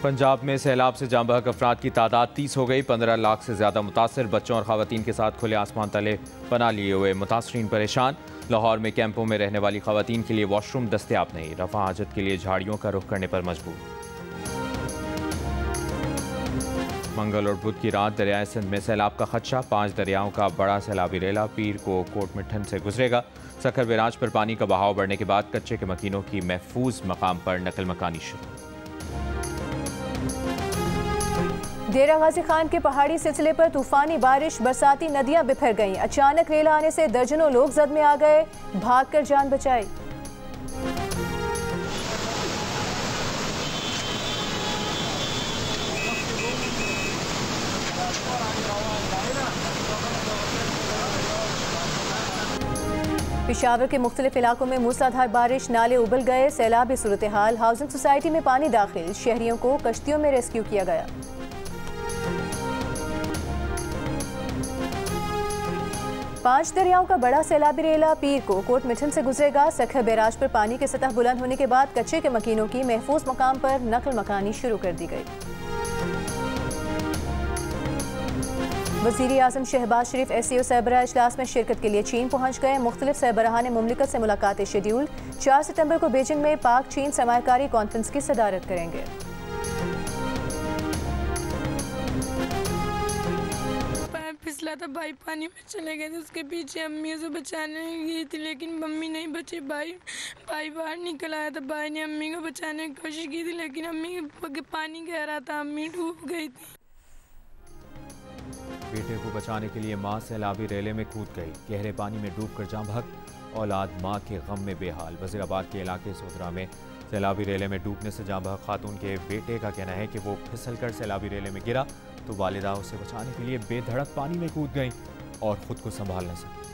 पंजाब में सैलाब से जाँ बहक अफराद की तादाद 30 हो गई। 15 लाख से ज़्यादा मुतासर बच्चों और ख़वातीन के साथ खुले आसमान तले पनाह लिए हुए मुतासरीन परेशान। लाहौर में कैंपों में रहने वाली ख़वातीन के लिए वॉशरूम दस्तयाब नहीं। रफ़ा हाजत के लिए झाड़ियों का रुख करने पर मजबूर। मंगल और बुध की रात दरियाए सिंध में सैलाब का खदशा। 5 दरियाओं का बड़ा सैलाबी रेला पीर को कोट मिठन से गुजरेगा। सखर बैराज पर पानी का बहाव बढ़ने के बाद कच्चे के मकीनों की महफूज मकाम पर नकल मकानी शुरू। डेरा गाजी खान के पहाड़ी सिलसिले पर तूफानी बारिश, बरसाती नदियां बिखर गईं। अचानक रेला आने से दर्जनों लोग जद में आ गए, भागकर जान बचाई। पेशावर के मुख्तलिफ इलाकों में मूसलाधार बारिश, नाले उबल गए, सैलाबी सूरत हाल। हाउसिंग सोसाइटी में पानी दाखिल, शहरियों को कश्तियों में रेस्क्यू किया गया। पांच दरियाओं का बड़ा सैलाबी रेला पीर को कोट मिठन से गुजरेगा। सखर बैराज पर पानी की सतह बुलंद होने के बाद कच्चे के मकीनों की महफूज मकाम पर नकल मकानी शुरू कर दी गई। वज़ीर आज़म शहबाज शरीफ SCO सरबराह इजलास में शिरकत के लिए चीन पहुंच गए। मुख्तलिफ सरबराहान मुमलिकत से मुलाकातें शेड्यूल। 4 सितंबर को बीजिंग में पाक चीन सरमायाकारी कॉन्फ्रेंस की सदारत करेंगे। फिसला था, भाई पानी में चले गए थे। उसके पीछे अम्मी उसे बचाने गई थी, लेकिन मम्मी नहीं बची। भाई बाहर निकल आया था। भाई ने अम्मी को बचाने की कोशिश की थी, लेकिन अम्मी के पानी गहरा था, अम्मी डूब गई थी। बेटे को बचाने के लिए मां सैलाबी रेले में कूद गई। गहरे पानी में डूबकर जाँ बहक। औलाद मां के गम में बेहाल। वजीराबाद के इलाके सोदरा में सैलाबी रेले में डूबने से जाँ बहक खातून के बेटे का कहना है कि वो फिसलकर सैलाबी रेले में गिरा तो वालिदा उसे बचाने के लिए बेधड़क पानी में कूद गई और खुद को संभाल न सकी।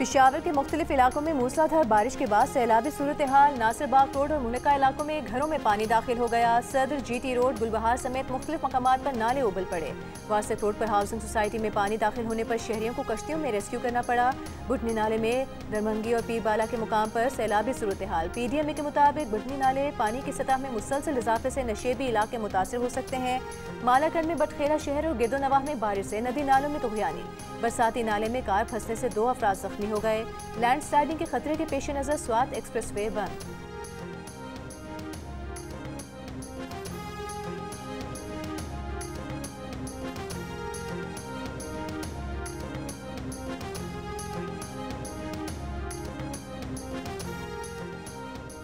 पेशावर के मुख्तलिफ इलाकों में मूसलाधार बारिश के बाद सैलाबी सूरत हाल। नासिरबाग रोड और मुनक्का इलाकों में घरों में पानी दाखिल हो गया। सदर GT रोड, गुलबहार समेत मुख्तलिफ मकामात पर नाले उबल पड़े। वासित रोड पर हाउसिंग सोसाइटी में पानी दाखिल होने पर शहरियों को कश्तियों में रेस्क्यू करना पड़ा। बुटनी नाले में दरमंगी और पीरबाला के मुकाम पर सैलाबी सूरत हाल। PDMA के मुताबिक बुटनी नाले पानी की सतह में मुसलसल इजाफे से नशेबी इलाके मुतासर हो सकते हैं। मालाकंड में बटखेरा शहर और गिरदो नवाह में बारिश से नदी नालों में तुगयानी। बरसाती नाले में कार फंसने से 2 अफराद जख्मी हो गए। लैंड स्लाइडिंग के खतरे के पेश नजर स्वात एक्सप्रेसवे बंद।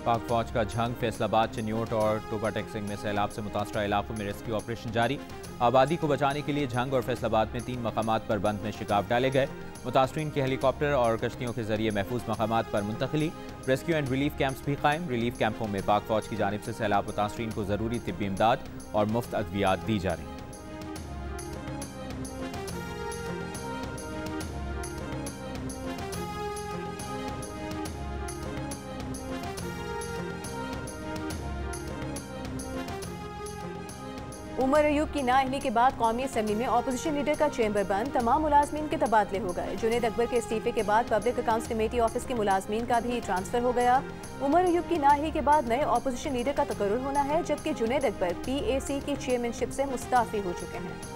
पाक फौज का झंग। फैसलाबाद, चिन्योट और टोपा टेक्सिंग में सैलाब से मुतासरा इलाकों में रेस्क्यू ऑपरेशन जारी। आबादी को बचाने के लिए झंग और फैसलाबाद में 3 मकामात पर बंद में शिकाफ डाले गए। मुतासरीन के हेलीकॉप्टर और कश्तियों के जरिए महफूज मकामात पर मुंतकली। रेस्क्यू एंड रिलीफ कैंप्स भी कायम। रिलीफ कैंपों में पाक फौज की जानिब से सैलाब मुतासरीन को ज़रूरी तिब्बी इमदाद और मुफ्त अद्वियात दी जा रही। उमर अयूब की नाअहली के बाद कौमी असम्बली में अपोजिशन लीडर का चैम्बर बंद। तमाम मुलाजमीन के तबादले हो गए। जुनेद अकबर के इस्तीफे के बाद पब्लिक अकाउंट्स कमेटी ऑफिस के मुलाजमीन का भी ट्रांसफर हो गया। उमर अयूब की नाअहली के बाद नए अपोजिशन लीडर का तकर्रुर होना है, जबकि जुनेद अकबर PAC की चेयरमैनशिप से मुस्ताफी हो चुके हैं।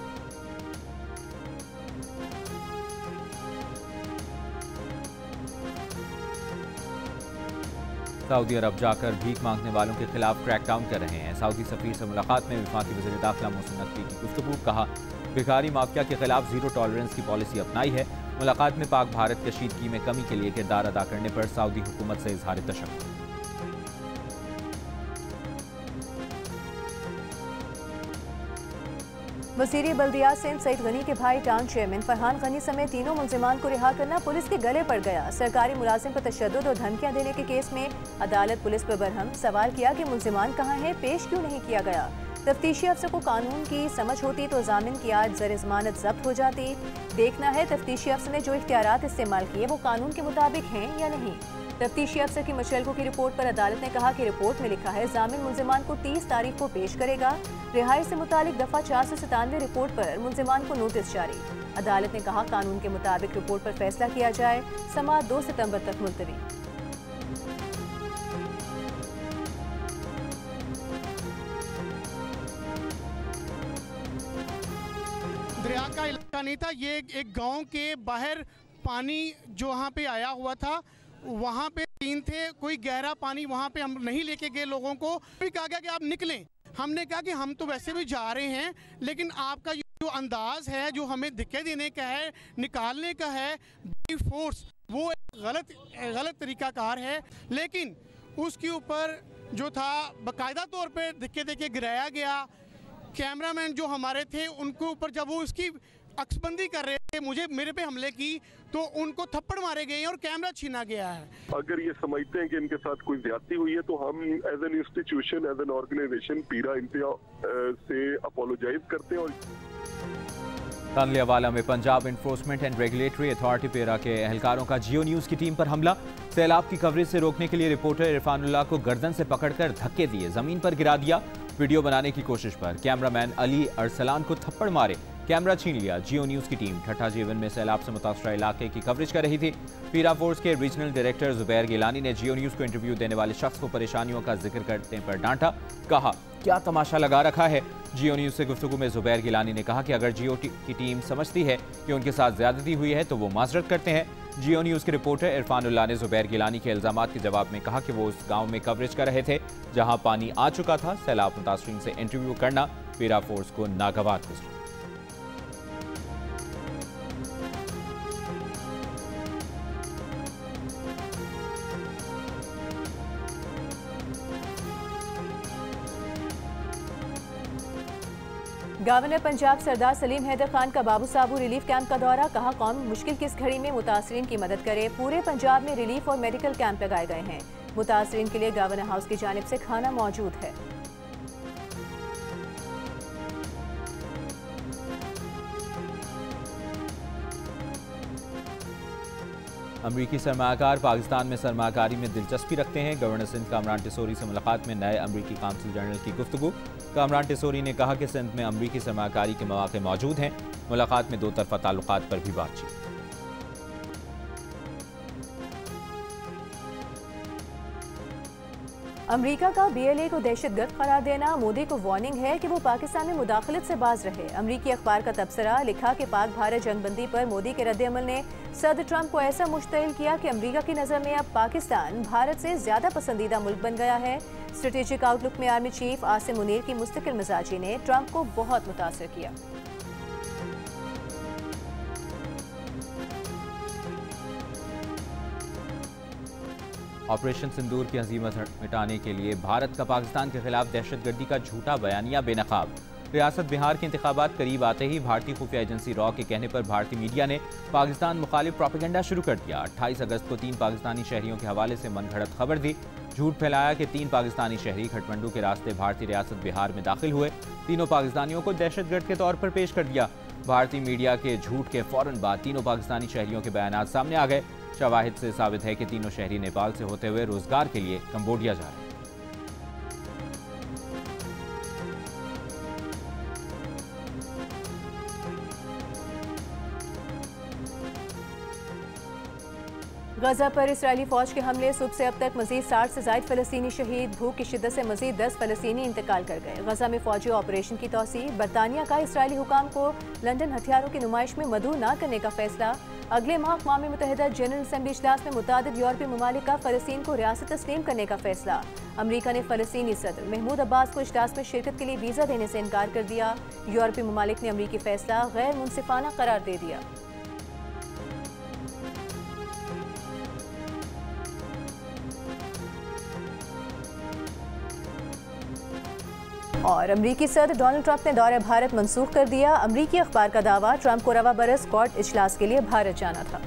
सऊदी अरब जाकर भीख मांगने वालों के खिलाफ क्रैकडाउन कर रहे हैं। सऊदी सफीर से मुलाकात में वफाकी वज़ीर दाखिला मोहसिन नकवी की गुफ्तगू। कहा, भिखारी माफिया के खिलाफ जीरो टॉलरेंस की पॉलिसी अपनाई है। मुलाकात में पाक भारत कशीदगी में कमी के लिए किरदार अदा करने पर सऊदी हुकूमत से इजहार तशक्कुर। वज़ीर बल्दियात सिंध सईद गनी के भाई टाउन चेयरमैन फरहान गनी समेत 3 मुलजिमान को रिहा करना पुलिस के गले पड़ गया। सरकारी मुलाजिम पर तशद्दुद और धमकियां देने के केस में अदालत पुलिस पर बरहम। सवाल किया कि मुलजिमान कहाँ हैं, पेश क्यों नहीं किया गया। तफ्तीशी अफसर को कानून की समझ होती तो जामिन की आज ज़र ज़मानत जब्त हो जाती। देखना है तफ्तीशी अफसर ने जो इख्तियारात इस्तेमाल किए वो कानून के मुताबिक हैं या नहीं। तफ्तीशी अफसर की मुशल्को की रिपोर्ट पर अदालत ने कहा कि रिपोर्ट में लिखा है जामिन मुल्जिमान को 30 तारीख को पेश करेगा। रिहाई से मुतालिक दफ़ा 497 रिपोर्ट पर मुल्जिमान को नोटिस जारी। अदालत ने कहा कानून के मुताबिक रिपोर्ट पर फैसला किया जाए। समाअत 2 सितंबर तक मुलतवी। दरिया का इलाका नहीं था, ये एक गांव के बाहर पानी जो वहाँ पे आया हुआ था, वहाँ पे तीन थे, कोई गहरा पानी वहाँ पे हम नहीं लेके गए लोगों को। फिर कहा गया कि आप निकलें। हमने कहा कि हम तो वैसे भी जा रहे हैं, लेकिन आपका जो अंदाज है जो हमें धक्के देने का है, निकालने का है फोर्स, वो गलत तरीकाकार है। लेकिन उसके ऊपर जो था बाकायदा तौर पे धक्के देके गिराया गया। कैमरामैन जो हमारे थे उनके ऊपर जब वो इसकी अक्सबंदी कर रहे थे, मेरे पे हमले की, तो उनको थप्पड़ मारे गए हैं और कैमरा छीना गया है। अगर ये समझते हैं कि इनके साथ कोई ज्यादती हुई है तो हम as an institution, as an organisation पीरा इंतहा से अपोलोजाइज करते हैं। और तानलियावाला में Punjab enforcement and regulatory authority PERA के एहलकारों का जियो न्यूज़ की टीम पर हमला। सैलाब की कवरेज से रोकने के लिए रिपोर्टर इरफानुल्लाह को गर्दन से पकड़कर धक्के दिए, जमीन पर गिरा दिया। वीडियो बनाने की कोशिश पर कैमरामैन अली अरसलान को थप्पड़ मारे, कैमरा छीन लिया। जियो न्यूज़ की टीम ठट्ठा जीवन में सैलाब से मुतासरा इलाके की कवरेज कर रही थी। पीरा फोर्स के रीजनल डायरेक्टर जुबैर गिलानी ने जियो न्यूज़ को इंटरव्यू देने वाले शख्स को परेशानियों का जिक्र करने पर डांटा। कहा क्या तमाशा लगा रखा है। जियो न्यूज़ से गुफ्तगू में जुबैर गिलानी ने कहा कि अगर जियो की टीम समझती है कि उनके साथ ज्यादती हुई है तो वो माजरत करते हैं। जियो न्यूज़ के रिपोर्टर इरफानुल्लाह ने जुबैर गिलानी के इल्जामात के जवाब में कहा कि वो उस गांव में कवरेज कर रहे थे जहां पानी आ चुका था। सैलाब मुतासरीन से इंटरव्यू करना पीरा फोर्स को नागवार गुजरा। गवर्नर पंजाब सरदार सलीम हैदर खान का बाबू साबू रिलीफ कैंप का दौरा। कहा कौम मुश्किल की इस घड़ी में मुतासरीन की मदद करे। पूरे पंजाब में रिलीफ और मेडिकल कैंप लगाए गए हैं। मुतासरीन के लिए गवर्नर हाउस की जानिब से खाना मौजूद है। अमरीकी सरमाकार पाकिस्तान में सरमाकारी में दिलचस्पी रखते हैं। गवर्नर सिंध कामरान टिसोरी से मुलाकात में नए अमरीकी काउंसिल जनरल की गुफ्तगू। कामरान टिसोरी ने कहा कि सिंध में अमरीकी सरमाकारी के मौके मौजूद हैं। मुलाकात में दो तरफा ताल्लुकात पर भी बातचीत। अमरीका का BLA को दहशतगर्द करार देना मोदी को वार्निंग है कि वो पाकिस्तान में मुदाखलत से बाज रहे। अमरीकी अखबार का तबसरा लिखा कि पाक भारत जंगबंदी पर मोदी के रद्द-ए-अमल ने सदर ट्रंप को ऐसा मुश्तइल किया कि अमरीका की नज़र में अब पाकिस्तान भारत से ज़्यादा पसंदीदा मुल्क बन गया है। स्ट्रेटेजिक आउटलुक में आर्मी चीफ आसिम मुनीर की मुस्तकिल मिजाजी ने ट्रंप को बहुत मुतासर किया। ऑपरेशन सिंदूर की हज़ीमत मिटाने के लिए भारत का पाकिस्तान के खिलाफ दहशतगर्दी का झूठा बयानिया बेनकाब। रियासत बिहार के इंतखाबात करीब आते ही भारतीय खुफिया एजेंसी रॉ के कहने पर भारतीय मीडिया ने पाकिस्तान मुखालिफ प्रोपेगेंडा शुरू कर दिया। 28 अगस्त को 3 पाकिस्तानी शहरियों के हवाले से मनगढ़ंत खबर दी। झूठ फैलाया कि 3 पाकिस्तानी शहरी खटमंडू के रास्ते भारतीय रियासत बिहार में दाखिल हुए। तीनों पाकिस्तानियों को दहशतगर्द के तौर पर पेश कर दिया। भारतीय मीडिया के झूठ के फौरन बाद तीनों पाकिस्तानी शहरियों के बयान सामने आ गए। शवाहिद से साबित है कि तीनों शहरी नेपाल से होते हुए रोजगार के लिए कंबोडिया जा रहे हैं। गजा पर इसराइली फौज के हमले सुबह से अब तक मजीद 60 से ज्यादा फलस्तीनी शहीद। भूख की शिद्दत से मजीद 10 फलस्तीनी इंतकाल कर गए। गजा में फौजी ऑपरेशन की तौसी। बरतानिया का इसराइली हुकाम को लंदन हथियारों की नुमाइश में मदऊ न करने का फैसला। अगले माह अक़वाम मुत्तहिदा जनरल असम्बली इजलास में मुतादिद यूरोपीय ममालिक का फ़लस्तीन को रियासत तस्लीम करने का फैसला। अमरीका ने फ़लस्तीनी सदर महमूद अब्बास को इजलास में शिरकत के लिए वीज़ा देने से इनकार कर दिया। यूरोपीय ममालिक ने अमरीकी फैसला गैर मुनसिफाना करार दे दिया। और अमरीकी सदर डोनाल्ड ट्रंप ने दौरे भारत मंसूख कर दिया। अमरीकी अखबार का दावा, ट्रंप को रवा बरस क्वाड इजलास के लिए भारत जाना था।